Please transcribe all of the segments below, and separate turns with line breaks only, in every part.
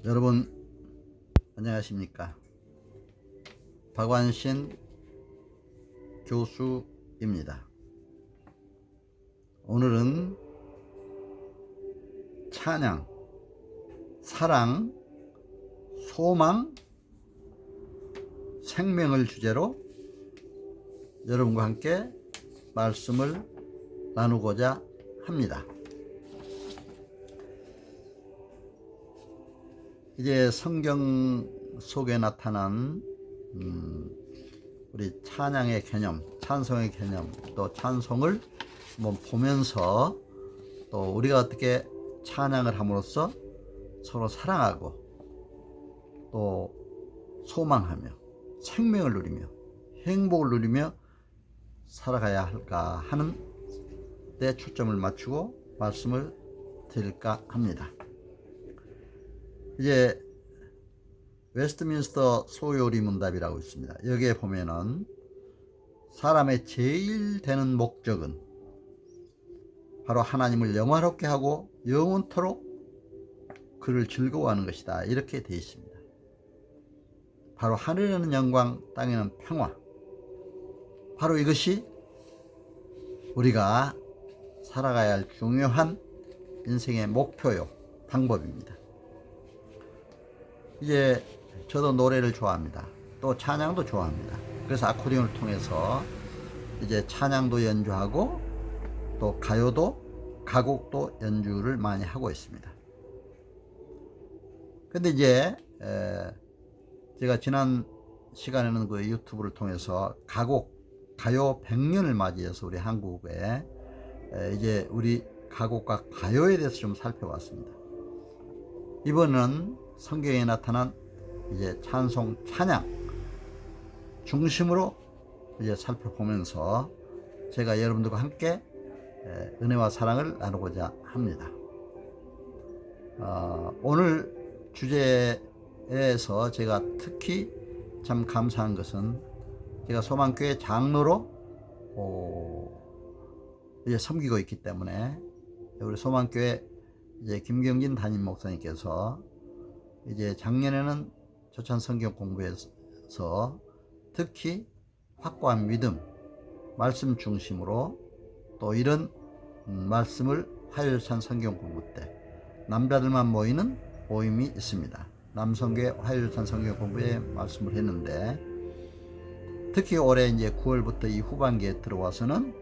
여러분 안녕하십니까? 박완신 교수입니다. 오늘은 찬양, 사랑, 소망, 생명을 주제로 여러분과 함께 말씀을 나누고자 합니다. 이제 성경 속에 나타난 우리 찬양의 개념, 찬송의 개념, 또 찬송을 한번 보면서 또 우리가 어떻게 찬양을 함으로써 서로 사랑하고 또 소망하며 생명을 누리며 행복을 누리며 살아가야 할까 하는 데 초점을 맞추고 말씀을 드릴까 합니다. 이제 웨스트민스터 소요리 문답이라고 있습니다. 여기에 보면은 사람의 제일 되는 목적은 바로 하나님을 영화롭게 하고 영원토록 그를 즐거워하는 것이다, 이렇게 되어 있습니다. 바로 하늘에는 영광, 땅에는 평화, 바로 이것이 우리가 살아가야 할 중요한 인생의 목표요, 방법입니다. 이제 저도 노래를 좋아합니다. 또 찬양도 좋아합니다. 그래서 아코디언을 통해서 이제 찬양도 연주하고 또 가요도 가곡도 연주를 많이 하고 있습니다. 근데 이제 제가 지난 시간에는 그 유튜브를 통해서 가요 100년을 맞이해서 우리 한국에 이제 우리 가곡과 가요에 대해서 좀 살펴봤습니다. 이번은 성경에 나타난 이제 찬송, 찬양 중심으로 이제 살펴보면서 제가 여러분들과 함께 은혜와 사랑을 나누고자 합니다. 오늘 주제에서 제가 특히 참 감사한 것은 제가 소망교회 장로로 이제 섬기고 있기 때문에 우리 소망교회 이제 김경진 담임 목사님께서 이제 작년에는 조찬 성경 공부에서 특히 확고한 믿음, 말씀 중심으로 또 이런 말씀을 화요일찬 성경 공부 때 남자들만 모이는 모임이 있습니다. 남성교회 화요일찬 성경 공부에 말씀을 했는데, 특히 올해 이제 9월부터 이 후반기에 들어와서는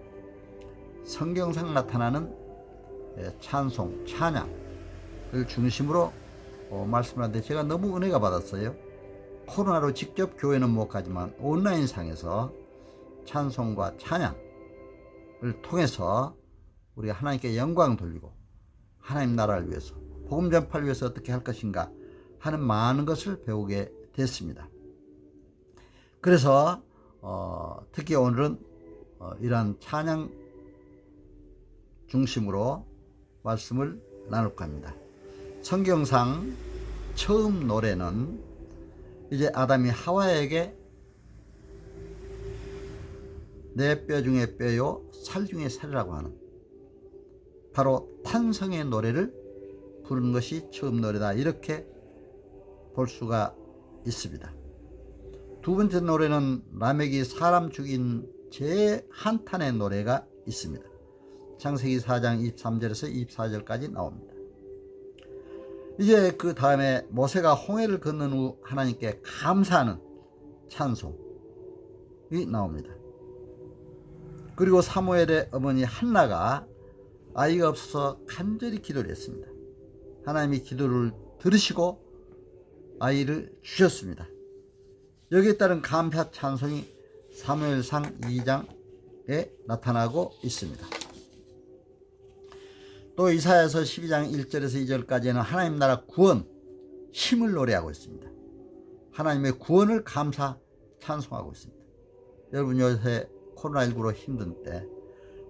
성경상 나타나는 찬송, 찬양을 중심으로 말씀을 하는데 제가 너무 은혜가 받았어요. 코로나로 직접 교회는 못 가지만 온라인상에서 찬송과 찬양을 통해서 우리가 하나님께 영광 돌리고 하나님 나라를 위해서 복음 전파를 위해서 어떻게 할 것인가 하는 많은 것을 배우게 됐습니다. 그래서 특히 오늘은 이러한 찬양 중심으로 말씀을 나눌까 합니다. 성경상 처음 노래는 이제 아담이 하와에게 내 뼈 중에 뼈요 살 중에 살이라고 하는 바로 탄성의 노래를 부르는 것이 처음 노래다, 이렇게 볼 수가 있습니다. 두 번째 노래는 라멕이 사람 죽인 제1탄의 노래가 있습니다. 창세기 4장 23절에서 24절까지 나옵니다. 이제 그 다음에 모세가 홍해를 건넌 후 하나님께 감사하는 찬송이 나옵니다. 그리고 사무엘의 어머니 한나가 아이가 없어서 간절히 기도를 했습니다. 하나님이 기도를 들으시고 아이를 주셨습니다. 여기에 따른 감사 찬송이 사무엘상 2장에 나타나고 있습니다. 또 이사야서 12장 1절에서 2절까지는 하나님 나라 구원, 힘을 노래하고 있습니다. 하나님의 구원을 감사 찬송하고 있습니다. 여러분, 요새 코로나19로 힘든 때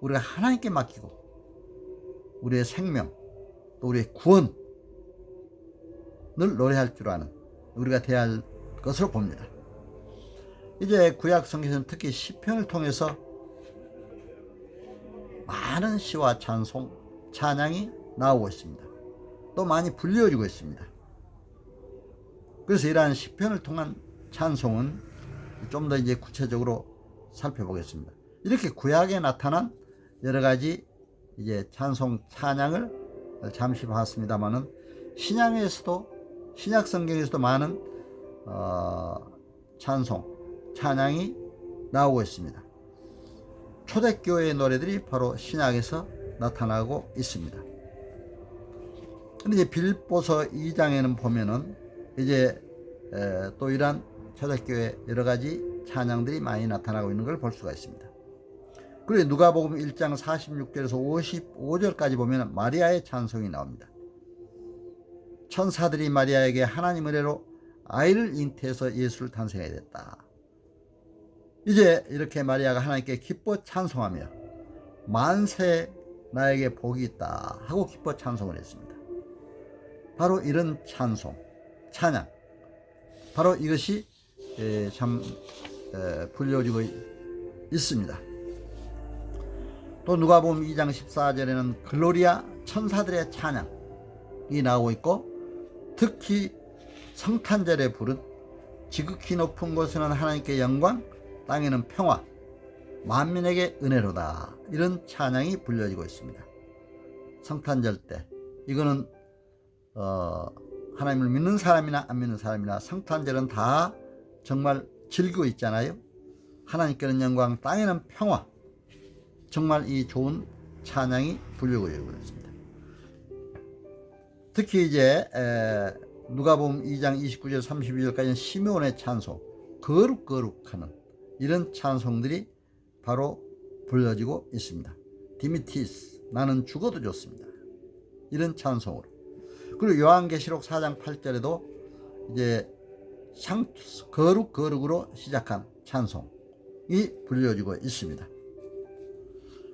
우리가 하나님께 맡기고 우리의 생명, 또 우리의 구원을 노래할 줄 아는 우리가 되어야 할 것으로 봅니다. 이제 구약 성경에서는 특히 시편을 통해서 많은 시와 찬송, 찬양이 나오고 있습니다. 또 많이 불려지고 있습니다. 그래서 이러한 시편을 통한 찬송은 좀 더 이제 구체적으로 살펴보겠습니다. 이렇게 구약에 나타난 여러 가지 이제 찬송 찬양을 잠시 봤습니다만은 신약 성경에서도 많은 찬송 찬양이 나오고 있습니다. 초대교회의 노래들이 바로 신약에서 나타나고 있습니다. 근데 이제 빌립보서 2장에는 보면은 이제 또 이러한 초대교회 여러 가지 찬양들이 많이 나타나고 있는 걸 볼 수가 있습니다. 그리고 누가복음 1장 46절에서 55절까지 보면 마리아의 찬송이 나옵니다. 천사들이 마리아에게 하나님 은혜로 아이를 잉태해서 예수를 탄생하게 됐다. 이제 이렇게 마리아가 하나님께 기뻐 찬송하며 만세 나에게 복이 있다 하고 기뻐 찬송을 했습니다. 바로 이런 찬송, 찬양, 바로 이것이 참 불려지고 있습니다. 또 누가복음 2장 14절에는 글로리아 천사들의 찬양이 나오고 있고, 특히 성탄절에 부른 지극히 높은 곳에는 하나님께 영광, 땅에는 평화, 만민에게 은혜로다, 이런 찬양이 불려지고 있습니다. 성탄절 때 이거는 하나님을 믿는 사람이나 안 믿는 사람이나 성탄절은 다 정말 즐기고 있잖아요. 하나님께는 영광, 땅에는 평화, 정말 이 좋은 찬양이 불려지고 있습니다. 특히 이제 누가복음 2장 29절 32절까지는 시므온의 찬송, 거룩거룩하는 이런 찬송들이 바로 불려지고 있습니다. 디미티스, 나는 죽어도 좋습니다, 이런 찬송으로. 그리고 요한계시록 4장 8절에도 이제 거룩거룩으로 시작한 찬송이 불려지고 있습니다.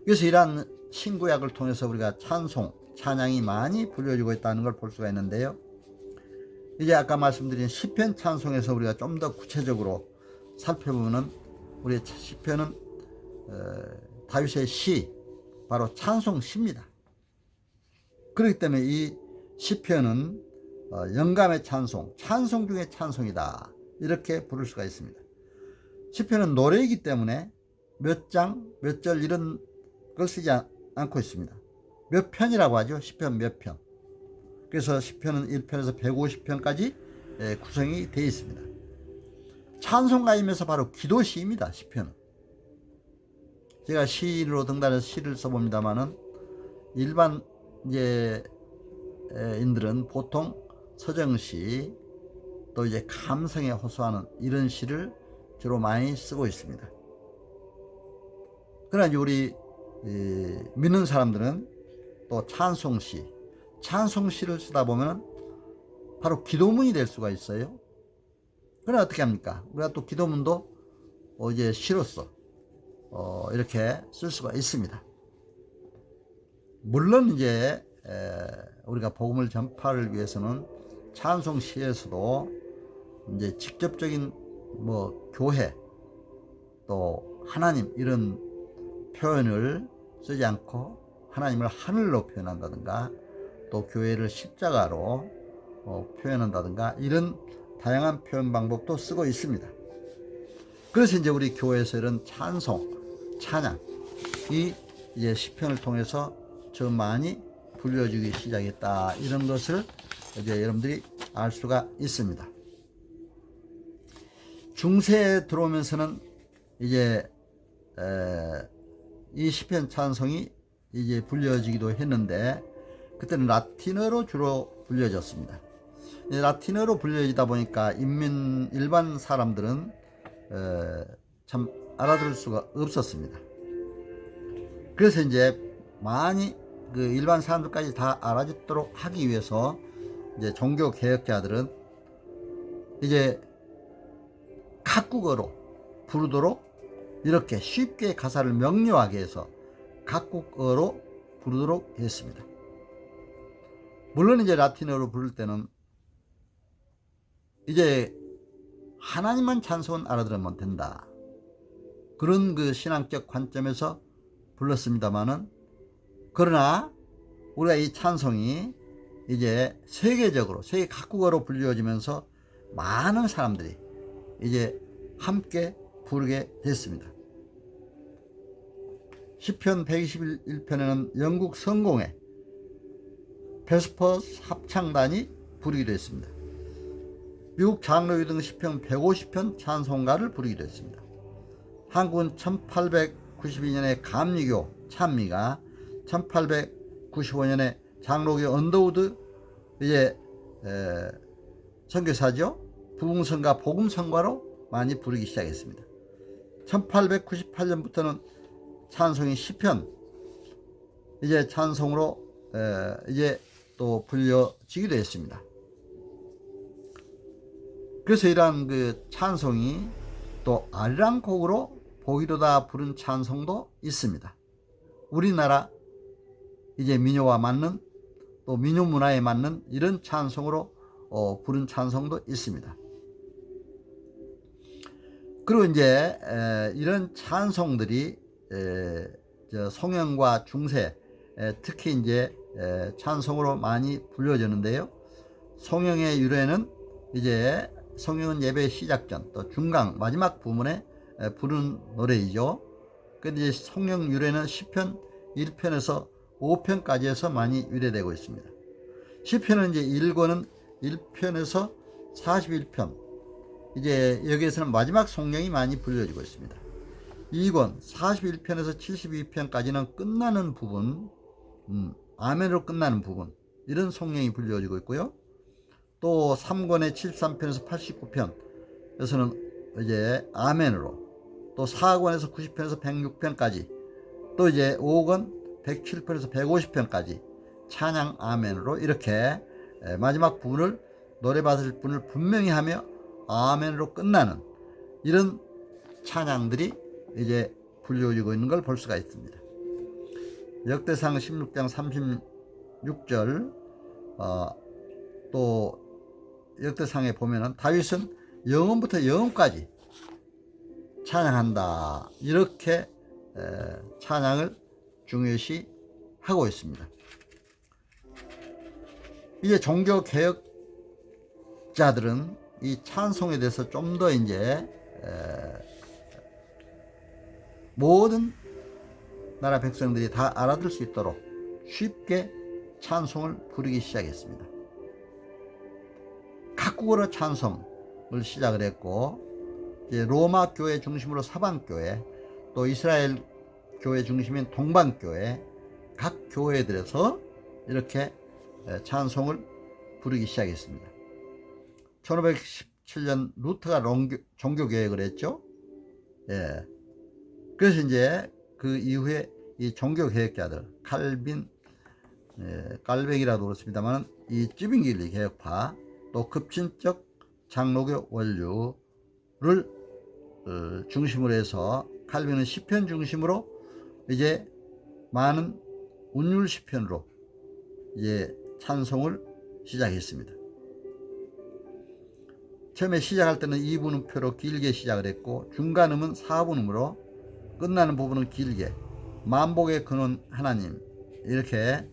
그래서 이러한 신구약을 통해서 우리가 찬송, 찬양이 많이 불려지고 있다는 걸 볼 수가 있는데요. 이제 아까 말씀드린 시편 찬송에서 우리가 좀 더 구체적으로 살펴보면, 우리 시편은 다윗의 시, 바로 찬송시입니다. 그렇기 때문에 이 시편은 영감의 찬송, 찬송 중의 찬송이다, 이렇게 부를 수가 있습니다. 시편은 노래이기 때문에 몇 장, 몇 절 이런 걸 쓰지 않고 있습니다. 몇 편이라고 하죠. 시편 몇 편. 그래서 시편은 1편에서 150편까지 구성이 되어 있습니다. 찬송가이면서 바로 기도시입니다. 시편은. 제가 시인으로 등단해서 시를 써봅니다만은 일반 인들은 보통 서정시, 또 이제 감성에 호소하는 이런 시를 주로 많이 쓰고 있습니다. 그러나 이제 우리 믿는 사람들은 또 찬송시를 쓰다 보면 바로 기도문이 될 수가 있어요. 그러나 어떻게 합니까? 우리가 또 기도문도 이제 시로서 이렇게 쓸 수가 있습니다. 물론 이제 우리가 복음을 전파를 위해서는 찬송시에서도 이제 직접적인 교회, 또 하나님 이런 표현을 쓰지 않고 하나님을 하늘로 표현한다든가, 또 교회를 십자가로 표현한다든가, 이런 다양한 표현 방법도 쓰고 있습니다. 그래서 이제 우리 교회에서 이런 찬송, 찬양이 이제 시편을 통해서 저 많이 불려주기 시작했다, 이런 것을 이제 여러분들이 알 수가 있습니다. 중세에 들어오면서는 이제 이 시편 찬송이 이제 불려지기도 했는데, 그때는 라틴어로 주로 불려졌습니다. 라틴어로 불려지다 보니까 일반 사람들은 참 알아들을 수가 없었습니다. 그래서 이제 많이 그 일반 사람들까지 다 알아듣도록 하기 위해서 이제 종교 개혁자들은 이제 각국어로 부르도록, 이렇게 쉽게 가사를 명료하게 해서 각국어로 부르도록 했습니다. 물론 이제 라틴어로 부를 때는 이제 하나님만 찬송은 알아들으면 된다, 그런 그 신앙적 관점에서 불렀습니다만은, 그러나 우리가 이 찬송이 이제 세계 각국어로 불려지면서 많은 사람들이 이제 함께 부르게 됐습니다. 시편 121편에는 영국 성공회 베스퍼스 합창단이 부르기도 했습니다. 미국 장로교 등 시편 150편 찬송가를 부르기도 했습니다. 한국은 1892년에 감리교 찬미가, 1895년에 장로교 언더우드 이제 선교사죠. 부흥성가 복음성가로 많이 부르기 시작했습니다. 1898년부터는 찬송이 시편 이제 찬송으로 이제 또 불려지기도 했습니다. 그래서 이러한 그 찬송이 또 아리랑곡으로 보기로다 부른 찬송도 있습니다. 우리나라 이제 민요와 맞는 또 민요 문화에 맞는 이런 찬송으로 부른 찬송도 있습니다. 그리고 이제 이런 찬송들이 송영과 중세 특히 이제 찬송으로 많이 불려졌는데요. 송영의 유래는 이제 송영은 예배 시작 전 또 중강 마지막 부분에 부른 노래이죠. 그런데 이제 송영 유래는 시편 1편에서 5편까지에서 많이 유래되고 있습니다. 시편은 이제 1권은 1편에서 41편 이제 여기에서는 마지막 송영이 많이 불려지고 있습니다. 2권 41편에서 72편까지는 끝나는 부분, 아멘으로 끝나는 부분 이런 송영이 불려지고 있고요. 또 3권의 73편에서 89편에서는 이제 아멘으로, 또 4권에서 90편에서 106편까지, 또 이제 5권 107편에서 150편까지 찬양 아멘으로 이렇게 마지막 부분을 노래 받을 분을 분명히 하며 아멘으로 끝나는 이런 찬양들이 이제 불려지고 있는 걸 볼 수가 있습니다. 역대상 16장 36절 또 역대상에 보면은 다윗은 영원부터 영원까지 찬양한다 이렇게 찬양을 중요시 하고 있습니다. 이제 종교 개혁자들은 이 찬송에 대해서 좀 더 이제 모든 나라 백성들이 다 알아들 수 있도록 쉽게 찬송을 부르기 시작했습니다. 각국어로 찬송을 시작을 했고, 이제 로마 교회 중심으로 서방 교회, 또 이스라엘 교회 중심인 동방 교회, 각 교회들에서 이렇게 찬송을 부르기 시작했습니다. 1517년 루터가 종교 개혁을 했죠. 예. 그래서 이제 그 이후에 이 종교 개혁자들 깔뱅이라도 그렇습니다만 이 찌빙길리 개혁파 또 급진적 장로교 원류를 중심으로 해서 칼빈은 시편 중심으로 이제 많은 운율 시편으로 이제 찬송을 시작했습니다. 처음에 시작할 때는 2분음표로 길게 시작을 했고, 중간음은 4분음으로, 끝나는 부분은 길게, 만복의 근원 하나님 이렇게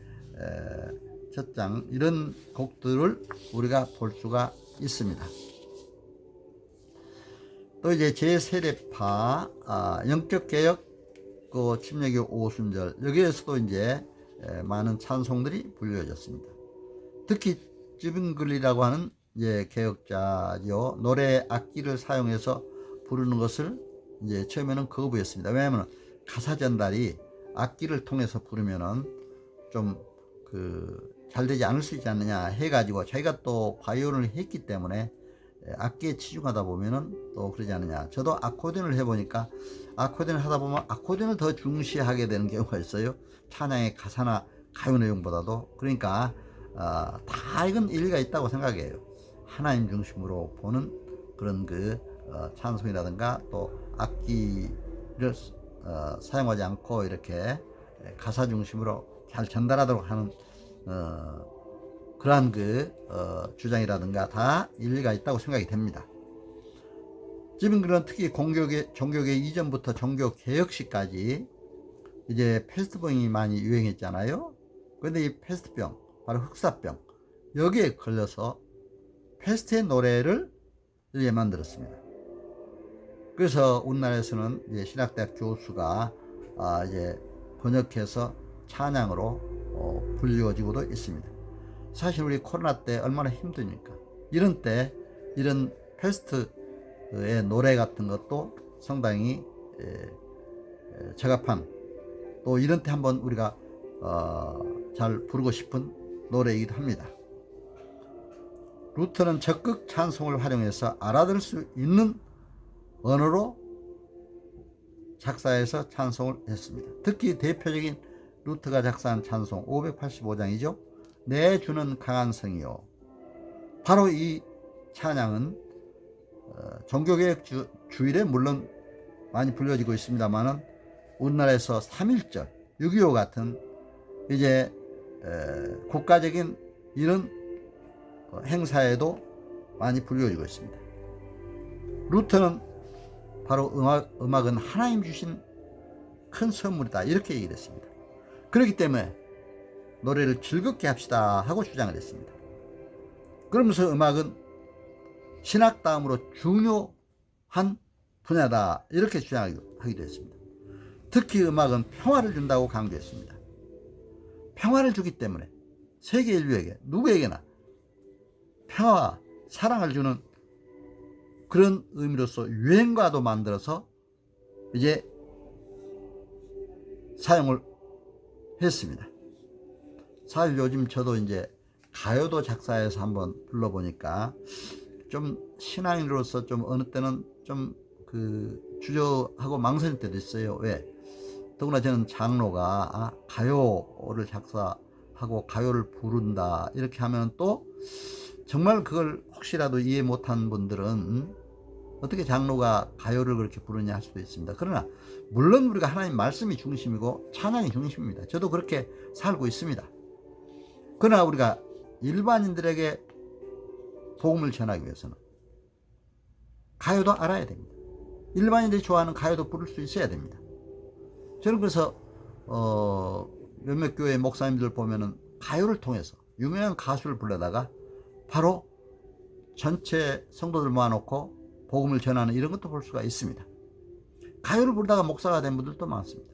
첫 장 이런 곡들을 우리가 볼 수가 있습니다. 또 이제 제3례파 영적개혁 그 침례교 오순절 여기에서도 이제 많은 찬송들이 불려졌습니다. 특히 찌빙글리라고 하는 이제 개혁자죠. 노래 악기를 사용해서 부르는 것을 이제 처음에는 거부했습니다. 왜냐하면 가사 전달이 악기를 통해서 부르면은 좀 잘 되지 않을 수 있지 않느냐 해가지고 자기가 또 바이올린을 했기 때문에 악기에 치중하다 보면은 또 그러지 않느냐. 저도 아코디언을 해보니까 아코디언을 하다 보면 아코디언을 더 중시하게 되는 경우가 있어요. 찬양의 가사나 가요 내용보다도. 그러니까 다 이건 일리가 있다고 생각해요. 하나님 중심으로 보는 그런 찬송이라든가 또 악기를 사용하지 않고 이렇게 가사 중심으로 잘 전달하도록 하는 그러한 주장이라든가 다 일리가 있다고 생각이 됩니다. 찌빙글은 특히 종교개 이전부터 종교개혁시까지 이제 패스트병이 많이 유행했잖아요. 그런데 이 패스트병, 바로 흑사병, 여기에 걸려서 패스트의 노래를 이렇게 만들었습니다. 그래서 우리나라에서는 이제 신학대학 교수가 이제 번역해서 찬양으로 불리워지고도 있습니다. 사실 우리 코로나 때 얼마나 힘드니까 이런 때 이런 페스트의 노래 같은 것도 상당히 적합한, 또 이런 때 한번 우리가 잘 부르고 싶은 노래이기도 합니다. 루터는 적극 찬송을 활용해서 알아들을 수 있는 언어로 작사해서 찬송을 했습니다. 특히 대표적인 루터가 작사한 찬송 585장이죠. 내 주는 강한 성이요. 바로 이 찬양은 종교개혁 주일에 물론 많이 불려지고 있습니다만은 우리나라에서 3.1절, 6.25 같은 이제 국가적인 이런 행사에도 많이 불려지고 있습니다. 루터는 바로 음악은 하나님 주신 큰 선물이다, 이렇게 얘기를 했습니다. 그렇기 때문에 노래를 즐겁게 합시다 하고 주장을 했습니다. 그러면서 음악은 신학 다음으로 중요한 분야다, 이렇게 주장하기도 했습니다. 특히 음악은 평화를 준다고 강조했습니다. 평화를 주기 때문에 세계 인류에게 누구에게나 평화와 사랑을 주는 그런 의미로서 유행가도 만들어서 이제 사용을 했습니다. 사실 요즘 저도 이제 가요도 작사해서 한번 불러보니까 좀 신앙인으로서 좀 어느 때는 좀 주저하고 망설일 때도 있어요. 왜? 더구나 저는 장로가 가요를 작사하고 가요를 부른다 이렇게 하면 또 정말 그걸 혹시라도 이해 못한 분들은 어떻게 장로가 가요를 그렇게 부르냐 할 수도 있습니다. 그러나 물론 우리가 하나님 말씀이 중심이고 찬양이 중심입니다. 저도 그렇게 살고 있습니다. 그러나 우리가 일반인들에게 복음을 전하기 위해서는 가요도 알아야 됩니다. 일반인들이 좋아하는 가요도 부를 수 있어야 됩니다. 저는 그래서 몇몇 교회 목사님들 보면은 가요를 통해서 유명한 가수를 불러다가 바로 전체 성도들 모아놓고 복음을 전하는 이런 것도 볼 수가 있습니다. 가요를 부르다가 목사가 된 분들도 많습니다.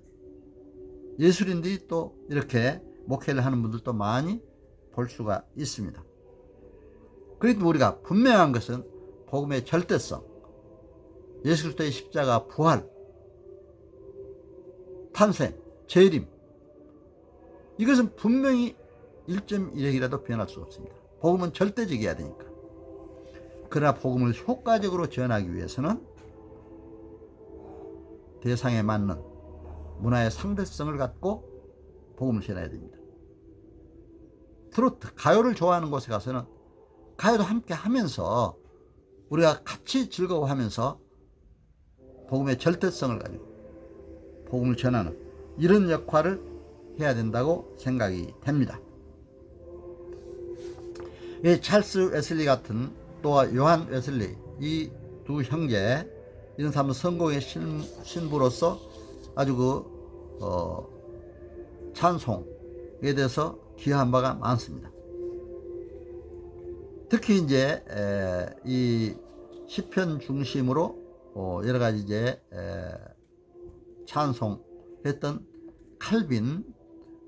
예술인들이 또 이렇게 목회를 하는 분들도 많이 볼 수가 있습니다. 그래도 우리가 분명한 것은 복음의 절대성, 예수 그리스도의 십자가 부활, 탄생, 재림, 이것은 분명히 1.1핵이라도 변할 수 없습니다. 복음은 절대적이어야 되니까. 그러나 복음을 효과적으로 전하기 위해서는 대상에 맞는 문화의 상대성을 갖고 복음을 전해야 됩니다. 트로트, 가요를 좋아하는 곳에 가서는 가요도 함께 하면서 우리가 같이 즐거워하면서 복음의 절대성을 가지고 복음을 전하는 이런 역할을 해야 된다고 생각이 됩니다. 찰스 웨슬리 같은 또 요한 웨슬리, 이 두 형제, 이런 사람은 성공의 신부로서 아주 찬송에 대해서 기여한 바가 많습니다. 특히 이제 이 시편 중심으로 여러 가지 이제 찬송했던 칼빈,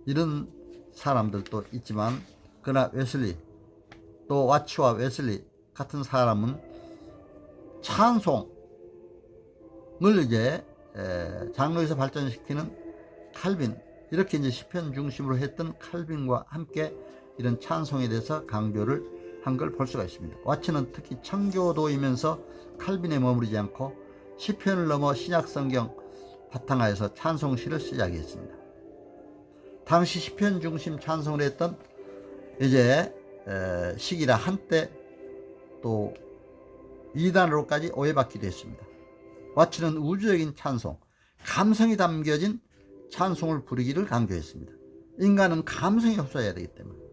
이런 사람들도 있지만, 그러나 웨슬리, 또 와치와 웨슬리 같은 사람은 찬송을 이제 장로에서 발전시키는 칼빈, 이렇게 이제 시편 중심으로 했던 칼빈과 함께 이런 찬송에 대해서 강조를 한 걸 볼 수가 있습니다. 와치는 특히 청교도이면서 칼빈에 머무르지 않고 시편을 넘어 신약 성경 바탕하에서 찬송시를 시작했습니다. 당시 시편 중심 찬송을 했던 이제 시기라 한때 또 이단으로까지 오해받기도 했습니다. 와치는 우주적인 찬송, 감성이 담겨진 찬송을 부르기를 강조했습니다. 인간은 감성에 휩싸여야 되기 때문에.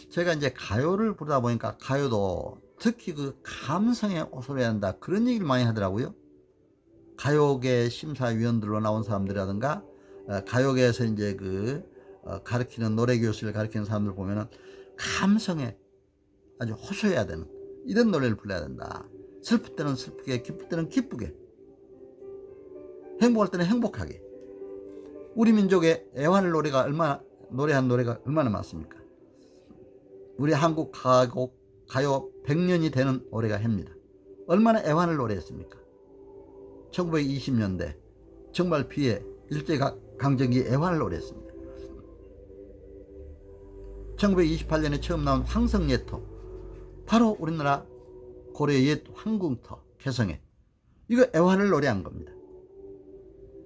제가 이제 가요를 부르다 보니까 가요도 특히 그 감성에 호소해야 한다, 그런 얘기를 많이 하더라고요. 가요계 심사위원들로 나온 사람들이라든가 가요계에서 이제 가르치는 노래 교실을 가르치는 사람들 보면은 감성에 아주 호소해야 되는 이런 노래를 불러야 된다. 슬플 때는 슬프게, 기쁠 때는 기쁘게, 행복할 때는 행복하게. 우리 민족의 애환을 노래한 노래가 얼마나 많습니까? 우리 한국 가요 100년이 되는 올해가 해입니다. 얼마나 애환을 노래했습니까? 1920년대 정말 비해 일제강점기 애환을 노래했습니다. 1928년에 처음 나온 황성예토, 바로 우리나라 고려의 옛 황궁터 개성에, 이거 애환을 노래한 겁니다.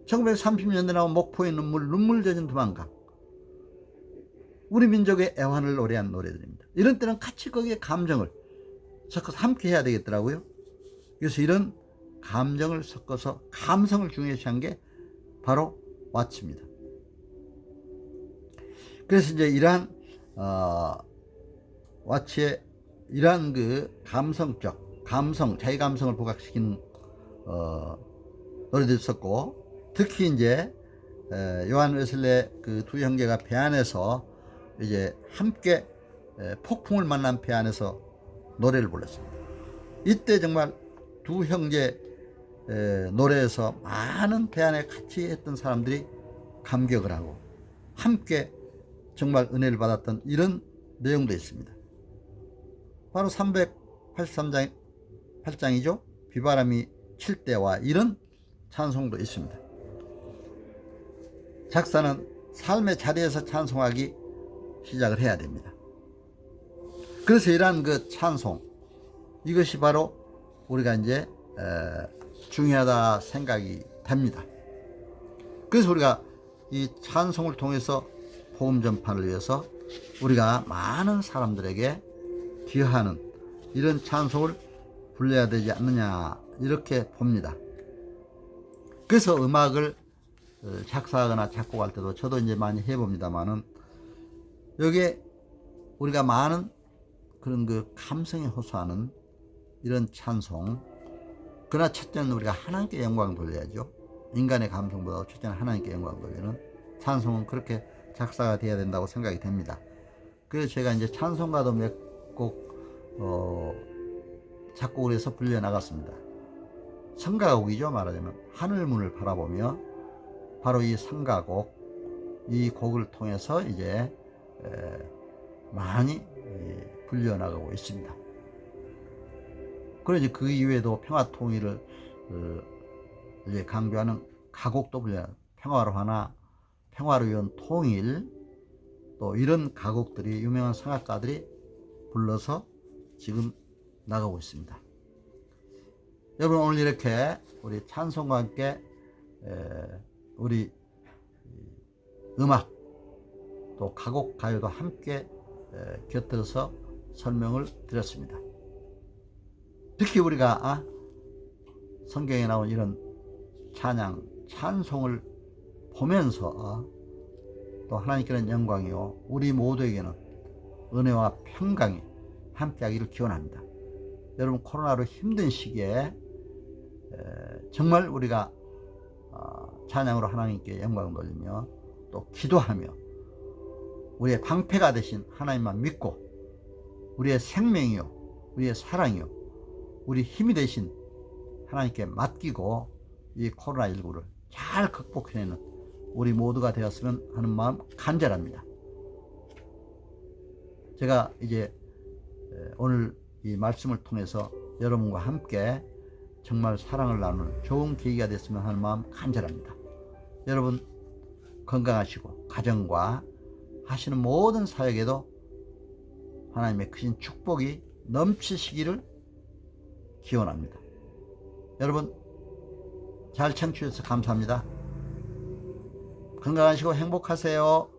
1930년대 나온 목포의 눈물 젖은 도망강, 우리 민족의 애환을 노래한 노래들입니다. 이런 때는 같이 거기에 감정을 섞어서 함께 해야 되겠더라고요. 그래서 이런 감정을 섞어서 감성을 중요시한 게 바로 와치입니다. 그래서 이제 이러한 와치의 이러한 그 감성적 자기 감성을 부각시키는 노래도 있었고, 특히 이제 요한 웨슬레 그 두 형제가 배 안에서 이제 함께 폭풍을 만난 배 안에서 노래를 불렀습니다. 이때 정말 두 형제 노래에서 많은 배 안에 같이 했던 사람들이 감격을 하고 함께 정말 은혜를 받았던 이런 내용도 있습니다. 바로 383장이죠. 비바람이 칠 때와 이런 찬송도 있습니다. 작사는 삶의 자리에서 찬송하기 시작을 해야 됩니다. 그래서 이러한 그 찬송, 이것이 바로 우리가 이제 중요하다 생각이 됩니다. 그래서 우리가 이 찬송을 통해서 복음 전파를 위해서 우리가 많은 사람들에게 기여하는 이런 찬송을 불러야 되지 않느냐, 이렇게 봅니다. 그래서 음악을 작사하거나 작곡할 때도 저도 이제 많이 해봅니다만은, 여기에 우리가 많은 그런 그 감성에 호소하는 이런 찬송, 그러나 첫째는 우리가 하나님께 영광 돌려야죠. 인간의 감성보다 첫째는 하나님께 영광 돌리는 찬송은 그렇게 작사가 돼야 된다고 생각이 됩니다. 그래서 제가 이제 찬송가도 몇 곡 작곡을 해서 불려 나갔습니다. 성가곡이죠. 말하자면 하늘문을 바라보며, 바로 이 성가곡, 이 곡을 통해서 이제 많이 불려 나가고 있습니다. 그러지 그 이외에도 평화 통일을 이제 강조하는 가곡도 불려, 평화로 하나, 평화를 위한 통일, 또 이런 가곡들이 유명한 성악가들이 불러서 지금 나가고 있습니다. 여러분, 오늘 이렇게 우리 찬송과 함께 우리 음악 또 가곡 가요도 함께 곁들여서 설명을 드렸습니다. 특히 우리가 성경에 나온 이런 찬양, 찬송을 보면서 또 하나님께는 영광이요 우리 모두에게는 은혜와 평강이 함께하기를 기원합니다. 여러분, 코로나로 힘든 시기에 정말 우리가 찬양으로 하나님께 영광을 돌리며 또 기도하며 우리의 방패가 되신 하나님만 믿고, 우리의 생명이요 우리의 사랑이요 우리 힘이 되신 하나님께 맡기고 이 코로나19를 잘 극복해내는 우리 모두가 되었으면 하는 마음 간절합니다. 제가 이제 오늘 이 말씀을 통해서 여러분과 함께 정말 사랑을 나누는 좋은 계기가 됐으면 하는 마음 간절합니다. 여러분 건강하시고 가정과 하시는 모든 사역에도 하나님의 크신 축복이 넘치시기를 기원합니다. 여러분 잘 청취해 주셔서 감사합니다. 건강하시고 행복하세요.